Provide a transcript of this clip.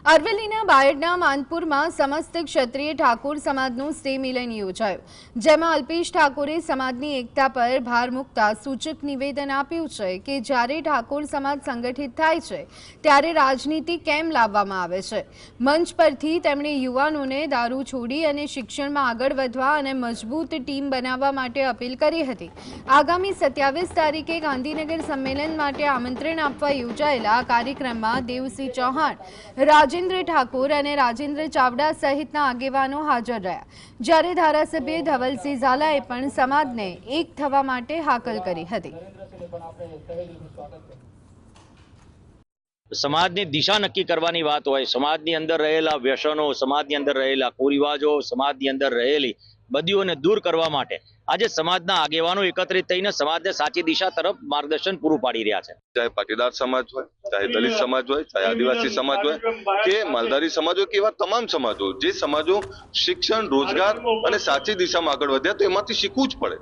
અરવલ્લીના બાયડના માનપુરમાં સમસ્ત ક્ષત્રિય ઠાકોર સમાજનું સ્નેહ મિલન યોજાયું, જેમાં અલ્પેશ ઠાકોરે સમાજની એકતા પર ભાર મૂકતા સૂચક નિવેદન આપ્યું છે કે જ્યારે ઠાકોર સમાજ સંગઠિત થાય છે ત્યારે રાજનીતિ કેમ લાવવામાં આવે છે। મંચ પરથી તેમણે યુવાનોને દારૂ છોડી અને શિક્ષણમાં આગળ વધવા અને મજબૂત ટીમ બનાવવા માટે અપીલ કરી હતી। આગામી 27 તારીખે ગાંધીનગર સંમેલન માટે આમંત્રણ આપવા યોજાયેલા આ કાર્યક્રમમાં દેવસિંહ ચૌહાણ, રાજેન્દ્ર ઠાકોર અને રાજેન્દ્ર ચાવડા સહિતના આગેવાનો હાજર રહ્યા, જ્યારે ધારાસભ્ય ધવલસિંહ ઝાલાએ પણ સમાજને એક થવા માટે હાકલ કરી હતી। સમાજની દિશા નક્કી કરવાની વાત હોય, સમાજની અંદર રહેલા વ્યસનો, સમાજની અંદર રહેલા કુરિવાજો, સમાજની અંદર રહેલી બદીઓને દૂર કરવા માટે આજે સમાજના આગેવાનો એકત્રિત થઈને સમાજને સાચી દિશા તરફ માર્ગદર્શન પૂરું પાડી રહ્યા છે। ચાહે પાટીદાર સમાજ હોય, ચાહે દલિત સમાજ હોય, ચાહે આદિવાસી સમાજ હોય કે માલધારી સમાજ હોય કે એવા તમામ સમાજો, જે સમાજો શિક્ષણ, રોજગાર અને સાચી દિશામાં આગળ વધ્યા તો એમાંથી શીખવું જ પડે।